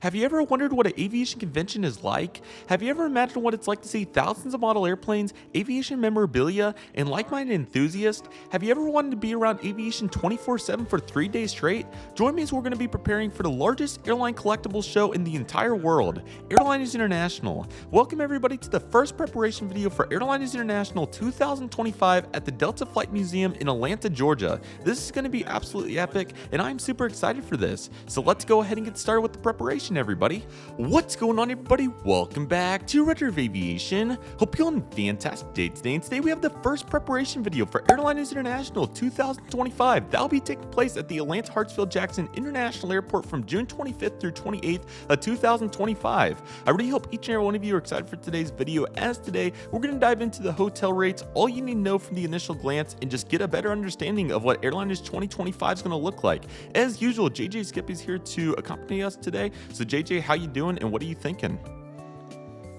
Have you ever wondered what an aviation convention is like? Have you ever imagined what it's like to see thousands of model airplanes, aviation memorabilia, and like-minded enthusiasts? Have you ever wanted to be around aviation 24/7 for 3 days straight? Join me as we're going to be preparing for the largest airline collectibles show in the entire world, Airliners International. Welcome everybody to the first preparation video for Airliners International 2025 at the Delta Flight Museum in Atlanta, Georgia. This is going to be absolutely epic, and I'm super excited for this. So let's go ahead and get started with the preparation, everybody. What's going on, everybody? Welcome back to Redriveraviation. Hope you're on a fantastic day today. And today we have the first preparation video for Airliners International 2025. That'll be taking place at the Atlanta Hartsfield Jackson International Airport from June 25th through 28th of 2025. I really hope each and every one of you are excited for today's video, as today we're going to dive into the hotel rates, all you need to know from the initial glance, and just get a better understanding of what Airliners 2025 is going to look like. As usual, JJ Skippy's here to accompany us today. So JJ, how you doing and what are you thinking?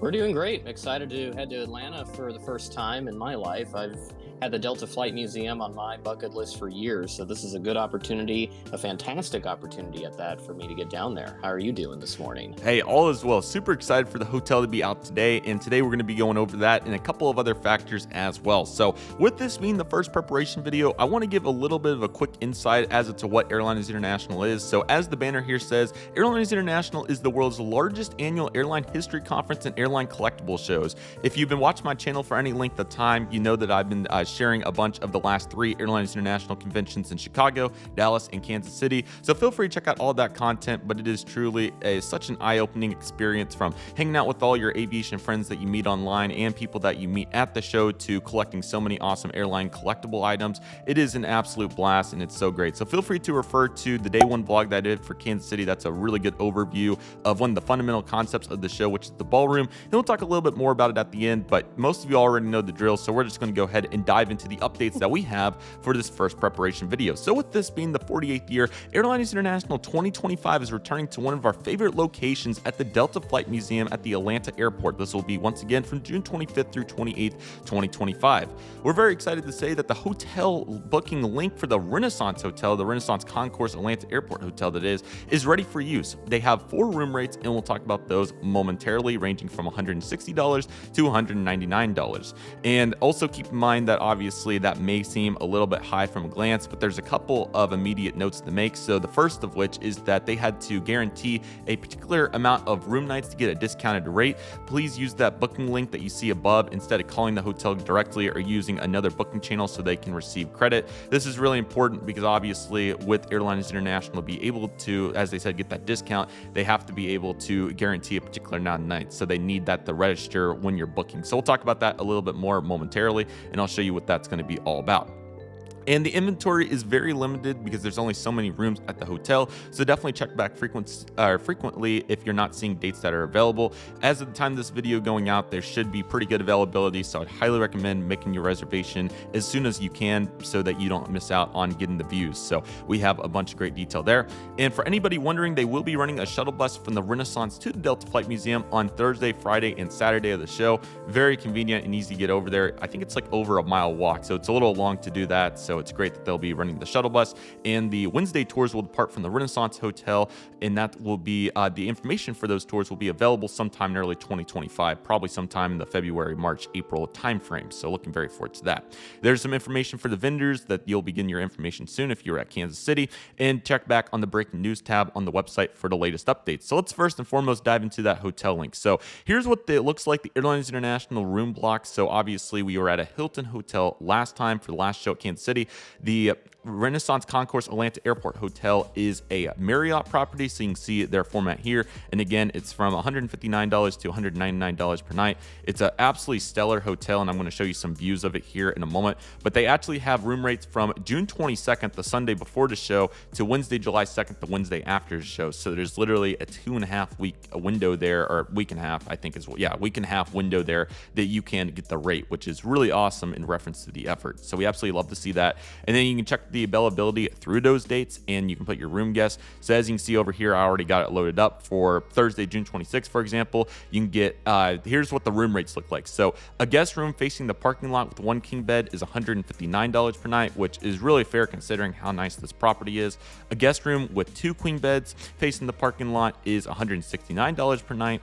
We're doing great. Excited to head to Atlanta for the first time in my life. I've had the Delta Flight Museum on my bucket list for years, so this is a good opportunity, a fantastic opportunity at that, for me to get down there. How are you doing this morning? Hey, all is well. Super excited for the hotel to be out today, and today we're going to be going over that and a couple of other factors as well. So with this being the first preparation video, I want to give a little bit of a quick insight as to what Airliners International is. So as the banner here says, Airliners International is the world's largest annual airline history conference and airline collectible shows. If you've been watching my channel for any length of time, you know that I've been sharing a bunch of the last 3 Airliners International conventions in Chicago, Dallas, and Kansas City. So feel free to check out all that content, but it is truly such an eye-opening experience, from hanging out with all your aviation friends that you meet online and people that you meet at the show to collecting so many awesome airline collectible items. It is an absolute blast and it's so great. So feel free to refer to the day one vlog that I did for Kansas City. That's a really good overview of one of the fundamental concepts of the show, which is the ballroom. And we'll talk a little bit more about it at the end, but most of you already know the drill. So we're just going to go ahead and dive into the updates that we have for this first preparation video. So with this being the 48th year, Airliners International 2025 is returning to one of our favorite locations at the Delta Flight Museum at the Atlanta Airport. This will be once again from June 25th through 28th, 2025. We're very excited to say that the hotel booking link for the Renaissance Hotel, the Renaissance Concourse Atlanta Airport Hotel that is ready for use. They have 4 room rates, and we'll talk about those momentarily, ranging from $160 to $199. And also keep in mind that obviously that may seem a little bit high from a glance, but there's a couple of immediate notes to make. So the first of which is that they had to guarantee a particular amount of room nights to get a discounted rate. Please use that booking link that you see above instead of calling the hotel directly or using another booking channel so they can receive credit. This is really important because obviously with Airliners International, to be able to, as they said, get that discount, they have to be able to guarantee a particular amount of nights. So they need that to register when you're booking. So we'll talk about that a little bit more momentarily, and I'll show you what that's going to be all about. And the inventory is very limited because there's only so many rooms at the hotel. So definitely check back frequently if you're not seeing dates that are available. As of the time of this video going out, there should be pretty good availability. So I'd highly recommend making your reservation as soon as you can so that you don't miss out on getting the views. So we have a bunch of great detail there. And for anybody wondering, they will be running a shuttle bus from the Renaissance to the Delta Flight Museum on Thursday, Friday, and Saturday of the show. Very convenient and easy to get over there. I think it's like over a mile walk, so it's a little long to do that. So it's great that they'll be running the shuttle bus, and the Wednesday tours will depart from the Renaissance Hotel, and that will be the information for those tours will be available sometime in early 2025, probably sometime in the February, March, April timeframe. So looking very forward to that. There's some information for the vendors that you'll be getting your information soon if you're at Kansas City, and check back on the breaking news tab on the website for the latest updates. So let's first and foremost dive into that hotel link. So here's what it looks like, the Airlines International room block. So obviously we were at a Hilton Hotel last time for the last show at Kansas City. The Renaissance Concourse Atlanta Airport Hotel is a Marriott property, so you can see their format here. And again, it's from $159 to $199 per night. It's an absolutely stellar hotel, and I'm going to show you some views of it here in a moment. But they actually have room rates from June 22nd, the Sunday before the show, to Wednesday, July 2nd, the Wednesday after the show. So there's literally a 2.5 week window there, or week and a half, I think is, yeah, week and a half window there that you can get the rate, which is really awesome in reference to the effort. So we absolutely love to see that. that. And then you can check the availability through those dates, and you can put your room guests. So as you can see over here, I already got it loaded up for Thursday, June 26th, for example. You can get, here's what the room rates look like. So a guest room facing the parking lot with 1 king bed is $159 per night, which is really fair considering how nice this property is. A guest room with 2 queen beds facing the parking lot is $169 per night.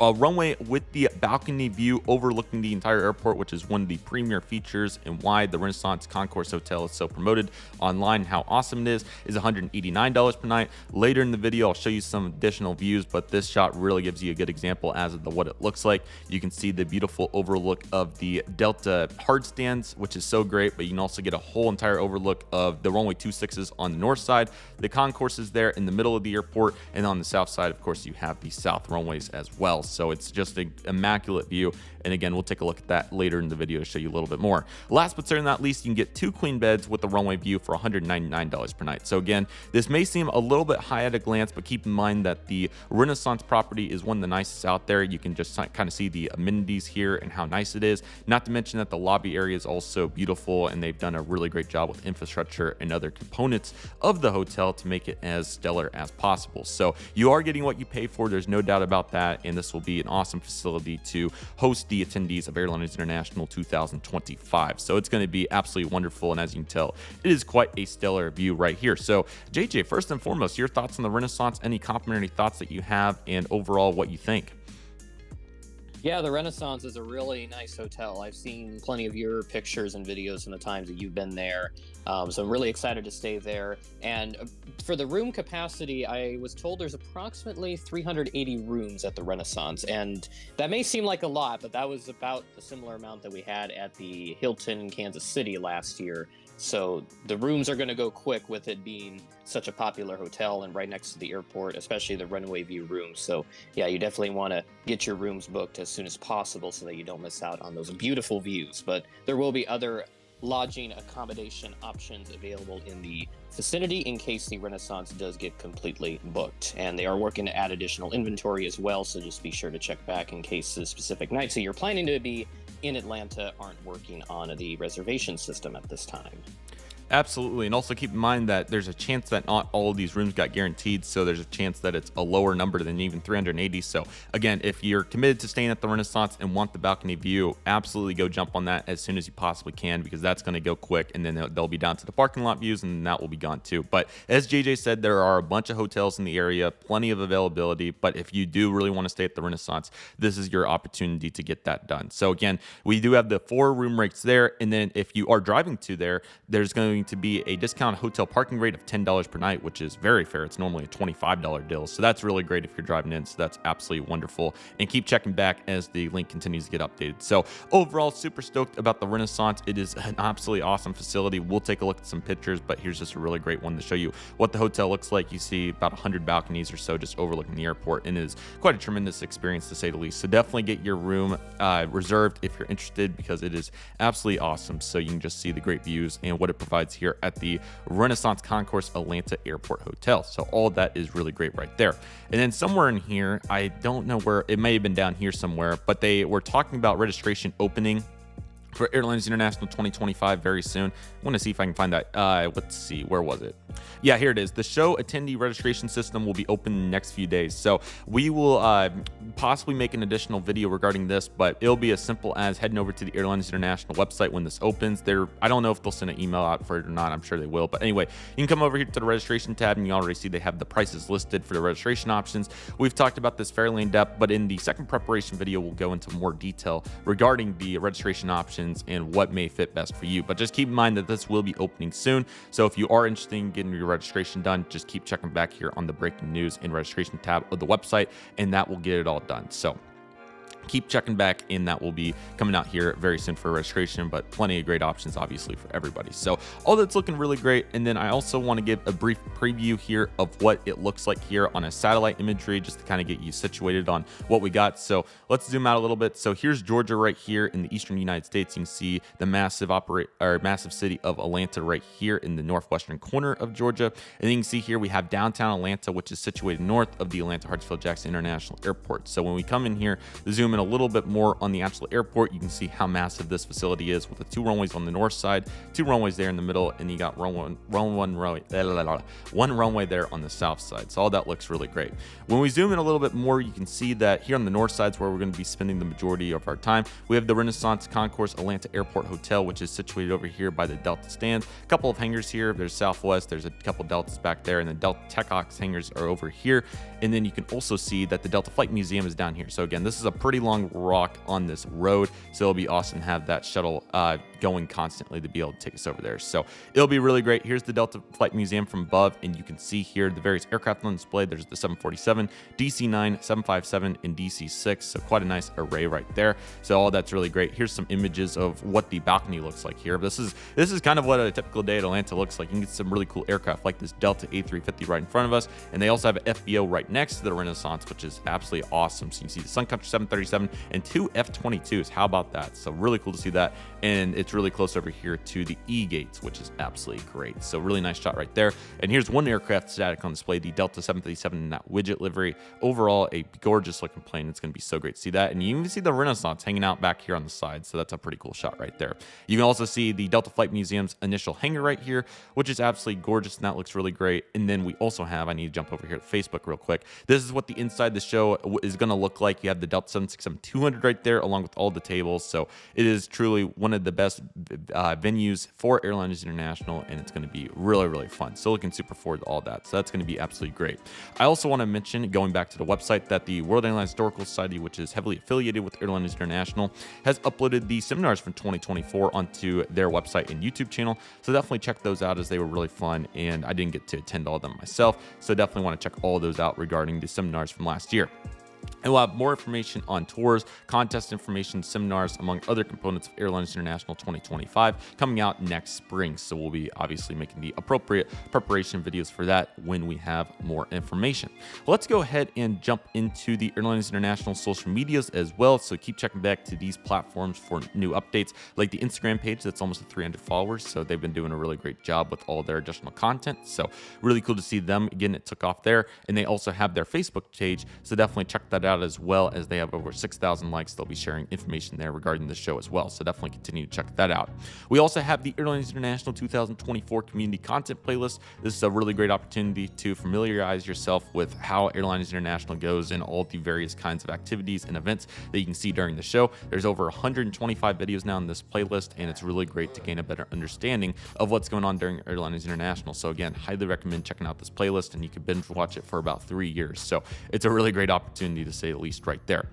A runway with the balcony view overlooking the entire airport, which is one of the premier features and why the Renaissance Concourse Hotel is so promoted online, how awesome it is $189 per night. Later in the video, I'll show you some additional views, but this shot really gives you a good example as of what it looks like. You can see the beautiful overlook of the Delta hard stands, which is so great, but you can also get a whole entire overlook of the runway 26s on the north side. The concourse is there in the middle of the airport, and on the south side, of course, you have the south runways as well. So it's just an immaculate view. And again, we'll take a look at that later in the video to show you a little bit more. Last but certainly not least, you can get 2 queen beds with the runway view for $199 per night. So again, this may seem a little bit high at a glance, but keep in mind that the Renaissance property is one of the nicest out there. You can just kind of see the amenities here and how nice it is. Not to mention that the lobby area is also beautiful, and they've done a really great job with infrastructure and other components of the hotel to make it as stellar as possible. So you are getting what you pay for. There's no doubt about that. And this will be an awesome facility to host the attendees of Airliners International 2025. So it's going to be absolutely wonderful. And as you can tell, it is quite a stellar view right here. So JJ, first and foremost, your thoughts on the Renaissance, any complimentary thoughts that you have, and overall what you think? Yeah, the Renaissance is a really nice hotel. I've seen plenty of your pictures and videos from the times that you've been there. So I'm really excited to stay there. And for the room capacity, I was told there's approximately 380 rooms at the Renaissance. And that may seem like a lot, but that was about the similar amount that we had at the Hilton in Kansas City last year. So the rooms are going to go quick with it being such a popular hotel and right next to the airport, especially the runway view rooms. So yeah, you definitely want to get your rooms booked as soon as possible so that you don't miss out on those beautiful views. But there will be other lodging accommodation options available in the vicinity in case the Renaissance does get completely booked. And they are working to add additional inventory as well, so just be sure to check back in case the specific nights that you're planning to be in Atlanta aren't working on the reservation system at this time. Absolutely. And also keep in mind that there's a chance that not all of these rooms got guaranteed. So there's a chance that it's a lower number than even 380. So again, if you're committed to staying at the Renaissance and want the balcony view, absolutely go jump on that as soon as you possibly can, because that's going to go quick. And then they'll be down to the parking lot views, and that will be gone too. But as JJ said, there are a bunch of hotels in the area, plenty of availability. But if you do really want to stay at the Renaissance, this is your opportunity to get that done. So again, we do have the 4 room rates there. And then if you are driving to there, there's going to be a discounted hotel parking rate of $10 per night, which is very fair. It's normally a $25 deal. So that's really great if you're driving in. So that's absolutely wonderful. And keep checking back as the link continues to get updated. So overall, super stoked about the Renaissance. It is an absolutely awesome facility. We'll take a look at some pictures, but here's just a really great one to show you what the hotel looks like. You see about 100 balconies or so just overlooking the airport, and it is quite a tremendous experience to say the least. So definitely get your room reserved if you're interested, because it is absolutely awesome. So you can just see the great views and what it provides here at the Renaissance Concourse Atlanta Airport Hotel. So all that is really great right there. And then somewhere in here, I don't know where, it may have been down here somewhere, but they were talking about registration opening for Airliners International 2025 very soon. I want to see if I can find that. Let's see, where was it? Yeah, here it is. The show attendee registration system will be open in the next few days. So we will possibly make an additional video regarding this, but it'll be as simple as heading over to the Airliners International website when this opens. I don't know if they'll send an email out for it or not. I'm sure they will. But anyway, you can come over here to the registration tab, and you already see they have the prices listed for the registration options. We've talked about this fairly in depth, but in the second preparation video, we'll go into more detail regarding the registration options and what may fit best for you. But just keep in mind that this will be opening soon. So if you are interested in getting your registration done, just keep checking back here on the breaking news and registration tab of the website, and that will get it all done. So keep checking back, and that will be coming out here very soon for registration, but plenty of great options obviously for everybody. So all that's looking really great. And then I also want to give a brief preview here of what it looks like here on a satellite imagery, just to kind of get you situated on what we got. So let's zoom out a little bit. So here's Georgia right here in the eastern United States. You can see the massive city of Atlanta right here in the northwestern corner of Georgia. And you can see here we have downtown Atlanta, which is situated north of the Atlanta Hartsfield Jackson International Airport. So when we come in here, zoom in in a little bit more on the actual airport, you can see how massive this facility is with the 2 runways on the north side, 2 runways there in the middle, and you got one runway there on the south side. So all that looks really great. When we zoom in a little bit more, you can see that here on the north side is where we're going to be spending the majority of our time. We have the Renaissance Concourse Atlanta Airport Hotel, which is situated over here by the Delta stands. A couple of hangars here. There's Southwest, there's a couple Deltas back there, and the Delta TechOx hangars are over here. And then you can also see that the Delta Flight Museum is down here. So again, this is a pretty long walk on this road, so it'll be awesome to have that shuttle going constantly to be able to take us over there. So it'll be really great. Here's the Delta Flight Museum from above, and you can see here the various aircraft on display. There's the 747, DC-9, 757, and DC-6. So quite a nice array right there. So all that's really great. Here's some images of what the balcony looks like here. This is kind of what a typical day at Atlanta looks like. You can get some really cool aircraft like this Delta A350 right in front of us, and they also have an FBO right next to the Renaissance, which is absolutely awesome. So you can see the Sun Country 737 and 2 F-22s. How about that? So really cool to see that, and it's really close over here to the E gates, which is absolutely great. So really nice shot right there. And here's one aircraft static on display, the Delta 737 in that widget livery. Overall, a gorgeous looking plane. It's going to be so great to see that. And you even see the Renaissance hanging out back here on the side. So that's a pretty cool shot right there. You can also see the Delta Flight Museum's initial hangar right here, which is absolutely gorgeous, and that looks really great. And then we also have, I need to jump over here to Facebook real quick. This is what the inside of the show is going to look like. You have the Delta 767-200 right there, along with all the tables. So it is truly one of the best venues for Airliners International, and it's going to be really, really fun. So looking super forward to all that. So that's going to be absolutely great. I also want to mention, going back to the website, that the World Airlines Historical Society, which is heavily affiliated with Airliners International, has uploaded the seminars from 2024 onto their website and YouTube channel. So definitely check those out, as they were really fun, and I didn't get to attend all of them myself. So definitely want to check all those out regarding the seminars from last year. And we'll have more information on tours, contest information, seminars, among other components of Airliners International 2025 coming out next spring. So we'll be obviously making the appropriate preparation videos for that when we have more information. Well, let's go ahead and jump into the Airliners International social medias as well. So keep checking back to these platforms for new updates, like the Instagram page that's almost at 300 followers. So they've been doing a really great job with all their additional content. So really cool to see them. Again, it took off there. And they also have their Facebook page. So definitely check that out, as well as they have over 6,000 likes. They'll be sharing information there regarding the show as well. So definitely continue to check that out. We also have the Airliners International 2024 community content playlist. This is a really great opportunity to familiarize yourself with how Airliners International goes and all the various kinds of activities and events that you can see during the show. There's over 125 videos now in this playlist, and it's really great to gain a better understanding of what's going on during Airliners International. So again, highly recommend checking out this playlist, and you can binge watch it for about 3 years. So it's a really great opportunity, to say the least, right there.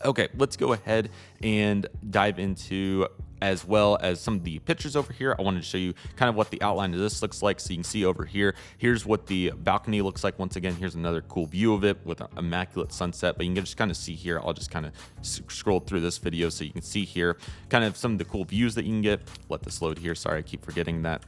Okay, let's go ahead and dive into, as well as some of the pictures over here. I wanted to show you kind of what the outline of this looks like. So you can see over here, here's what the balcony looks like. Once again, here's another cool view of it with an immaculate sunset. But you can just kind of see here, I'll just kind of scroll through this video so you can see here kind of some of the cool views that you can get. Let this load here. Sorry, I keep forgetting that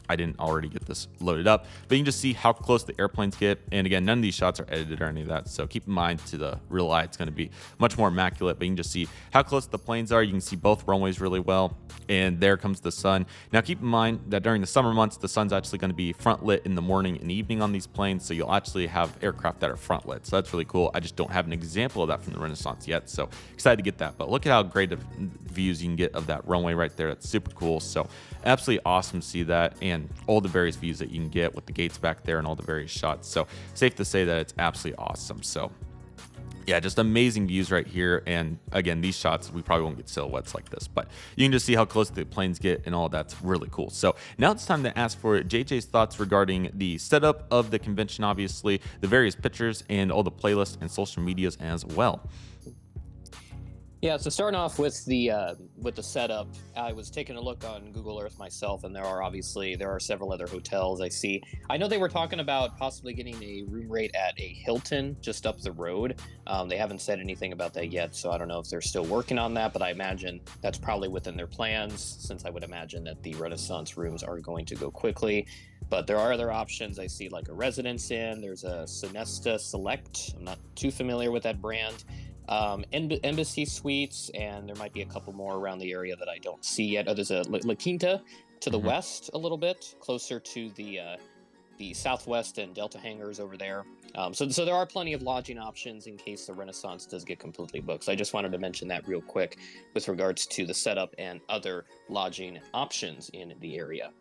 I didn't already get this loaded up, but you can just see how close the airplanes get. And again, none of these shots are edited or any of that, so keep in mind, to the real eye, it's going to be much more immaculate, but you can just see how close the planes are. You can see both runways really well, and there comes the sun. Now keep in mind that during the summer months, the sun's actually going to be front lit in the morning and evening on these planes, so you'll actually have aircraft that are front lit. So that's really cool. I just don't have an example of that from the Renaissance yet, so excited to get that. But look at how great of views you can get of that runway right there. That's super cool. So absolutely awesome to see that, and all the various views that you can get with the gates back there and all the various shots. So safe to say that it's absolutely awesome. So yeah, just amazing views right here. And again, these shots, we probably won't get silhouettes like this, but you can just see how close the planes get and all that's really cool. So now it's time to ask for JJ's thoughts regarding the setup of the convention, obviously, the various pictures and all the playlists and social medias as well. Yeah, so starting off with the setup, I was taking a look on Google Earth myself, and there are several other hotels I see. I know they were talking about possibly getting a room rate at a Hilton just up the road. They haven't said anything about that yet, so I don't know if they're still working on that, but I imagine that's probably within their plans, since I would imagine that the Renaissance rooms are going to go quickly. But there are other options. I see like a Residence Inn. There's a Sonesta Select. I'm not too familiar with that brand. Embassy Suites, and there might be a couple more around the area that I don't see yet. Oh, there's a La Quinta to the west a little bit, closer to the the Southwest and Delta hangars over there. So there are plenty of lodging options in case the Renaissance does get completely booked. So I just wanted to mention that real quick with regards to the setup and other lodging options in the area.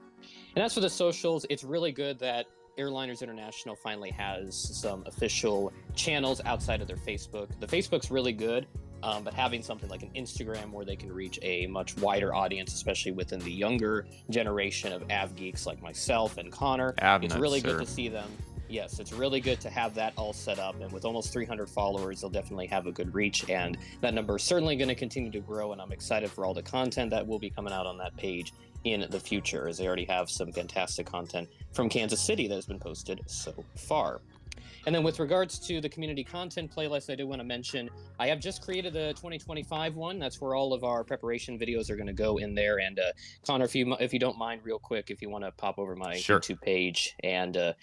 And as for the socials, it's really good that Airliners International finally has some official channels outside of their Facebook. The Facebook's really good, but having something like an Instagram where they can reach a much wider audience, especially within the younger generation of av geeks like myself and Connor, it's really good to see them. Yes, it's really good to have that all set up, and with almost 300 followers, they'll definitely have a good reach, and that number is certainly going to continue to grow, and I'm excited for all the content that will be coming out on that page in the future, as they already have some fantastic content from Kansas City that has been posted so far. And then with regards to the community content playlist, I do want to mention I have just created the 2025 one. That's where all of our preparation videos are going to go in there. And Connor, if you don't mind, real quick, if you want to pop over my YouTube page and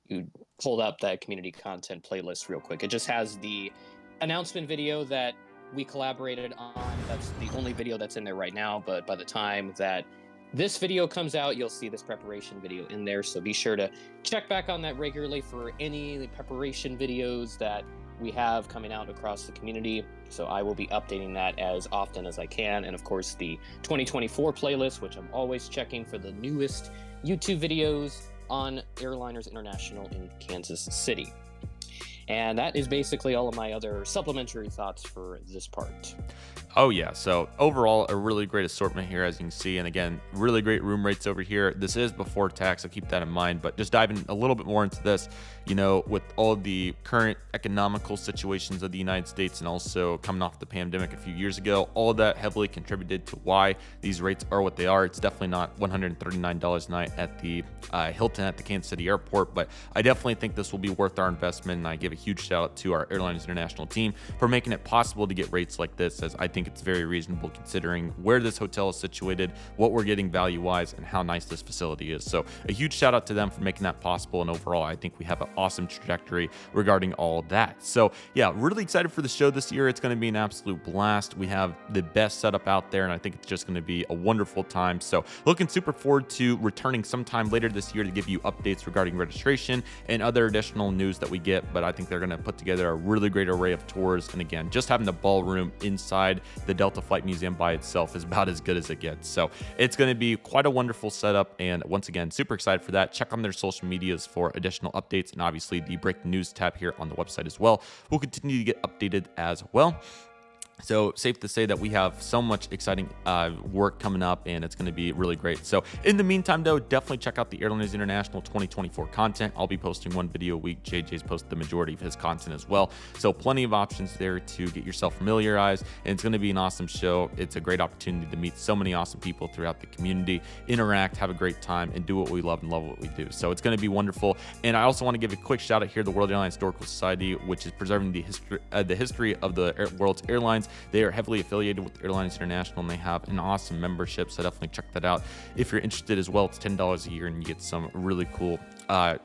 you pulled up that community content playlist real quick. It just has the announcement video that we collaborated on. That's the only video that's in there right now, but by the time that this video comes out, you'll see this preparation video in there, so be sure to check back on that regularly for any preparation videos that we have coming out across the community. So I will be updating that as often as I can, and of course the 2024 playlist, which I'm always checking for the newest YouTube videos on Airliners International in Kansas City. And that is basically all of my other supplementary thoughts for this part. Oh yeah, so overall a really great assortment here, as you can see, and again, really great room rates over here. This is before tax, so keep that in mind, but just diving a little bit more into this, you know, with all the current economical situations of the United States and also coming off the pandemic a few years ago, all of that heavily contributed to why these rates are what they are. It's definitely not $139 a night at the Hilton at the Kansas City airport, but I definitely think this will be worth our investment, and I give a huge shout out to our Airliners International team for making it possible to get rates like this, as I think it's very reasonable considering where this hotel is situated, what we're getting value-wise, and how nice this facility is. So a huge shout out to them for making that possible, and overall I think we have an awesome trajectory regarding all that. So yeah, really excited for the show this year. It's going to be an absolute blast. We have the best setup out there, and I think it's just going to be a wonderful time. So looking super forward to returning sometime later this year to give you updates regarding registration and other additional news that we get, but I think they're going to put together a really great array of tours, and again, just having the ballroom inside the Delta Flight Museum by itself is about as good as it gets. So it's going to be quite a wonderful setup, and once again, super excited for that. Check on their social medias for additional updates, and obviously the breaking news tab here on the website as well will continue to get updated as well. So safe to say that we have so much exciting work coming up, and it's going to be really great. So in the meantime, though, definitely check out the Airliners International 2024 content. I'll be posting one video a week. JJ's posted the majority of his content as well. So plenty of options there to get yourself familiarized, and it's going to be an awesome show. It's a great opportunity to meet so many awesome people throughout the community, interact, have a great time, and do what we love and love what we do. So it's going to be wonderful. And I also want to give a quick shout out here to the World Airlines Historical Society, which is preserving the history of the world's airlines. They are heavily affiliated with Airliners International, and they have an awesome membership, so definitely check that out if you're interested as well. It's $10 a year, and you get some really cool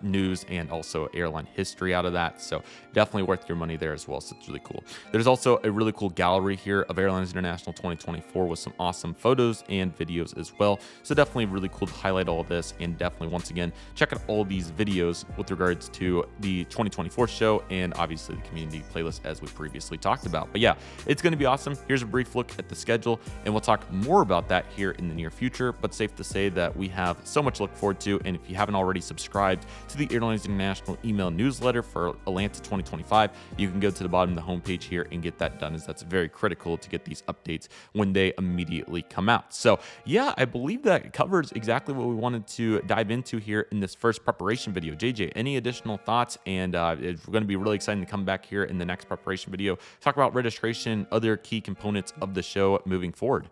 news and also airline history out of that, so definitely worth your money there as well. So it's really cool. There's also a really cool gallery here of Airliners International 2024 with some awesome photos and videos as well, so definitely really cool to highlight all of this, and definitely once again check out all these videos with regards to the 2024 show and obviously the community playlist as we previously talked about. But yeah, it's going to be awesome. Here's a brief look at the schedule, and we'll talk more about that here in the near future, but safe to say that we have so much to look forward to. And if you haven't already subscribed to the Airliners International email newsletter for Atlanta 2025, you can go to the bottom of the homepage here and get that done, as that's very critical to get these updates when they immediately come out. So yeah, I believe that covers exactly what we wanted to dive into here in this first preparation video. JJ, any additional thoughts? And it's going to be really exciting to come back here in the next preparation video, talk about registration, other key components of the show moving forward.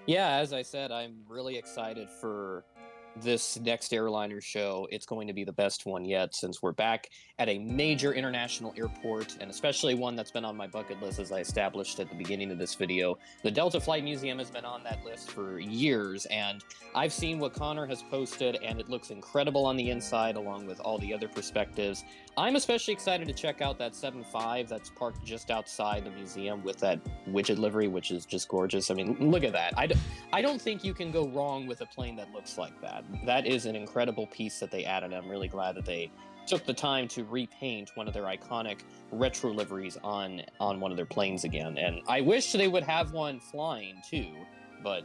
Yeah, as I said, I'm really excited for this next airliner show. It's going to be the best one yet, since we're back at a major international airport, and especially one that's been on my bucket list, as I established at the beginning of this video. The Delta Flight Museum has been on that list for years, and I've seen what Connor has posted, and it looks incredible on the inside, along with all the other perspectives. I'm especially excited to check out that 7.5 that's parked just outside the museum with that widget livery, which is just gorgeous. I mean, look at that. I don't think you can go wrong with a plane that looks like that. That is an incredible piece that they added. I'm really glad that they took the time to repaint one of their iconic retro liveries on one of their planes again. And I wish they would have one flying too, but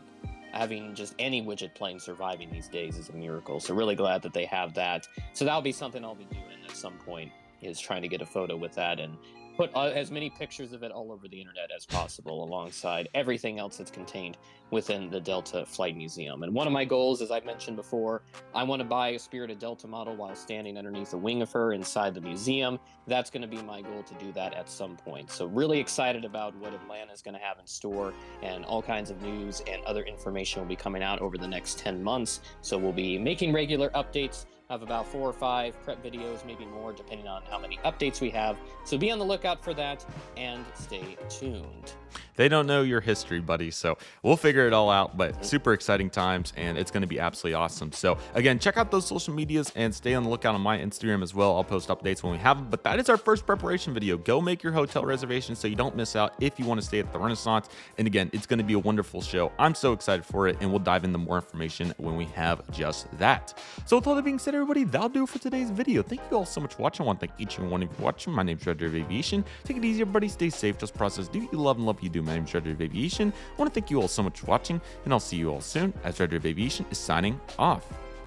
having just any widget plane surviving these days is a miracle. So really glad that they have that. So that'll be something I'll be doing at some point, is trying to get a photo with that and put as many pictures of it all over the internet as possible alongside everything else that's contained within the Delta Flight Museum. And one of my goals, as I've mentioned before, I want to buy a Spirited Delta model while standing underneath a wing of her inside the museum. That's going to be my goal, to do that at some point. So really excited about what Atlanta is going to have in store, and all kinds of news and other information will be coming out over the next 10 months. So we'll be making regular updates of about 4 or 5 prep videos, maybe more, depending on how many updates we have. So be on the lookout for that and stay tuned. They don't know your history, buddy, so we'll figure it all out, but super exciting times, and it's going to be absolutely awesome. So again, check out those social medias and stay on the lookout on my Instagram as well. I'll post updates when we have them, but that is our first preparation video. Go make your hotel reservation so you don't miss out if you want to stay at the Renaissance. And again, it's going to be a wonderful show. I'm so excited for it, and we'll dive into more information when we have just that. So with all that being said, everybody, that'll do it for today's video. Thank you all so much for watching. I want to thank each and one of you for watching. My name's Redriveraviation. Take it easy, everybody. Stay safe. Just process. Do you love and love you do. My name's Redriveraviation. I want to thank you all so much for watching, and I'll see you all soon as Redriveraviation is signing off.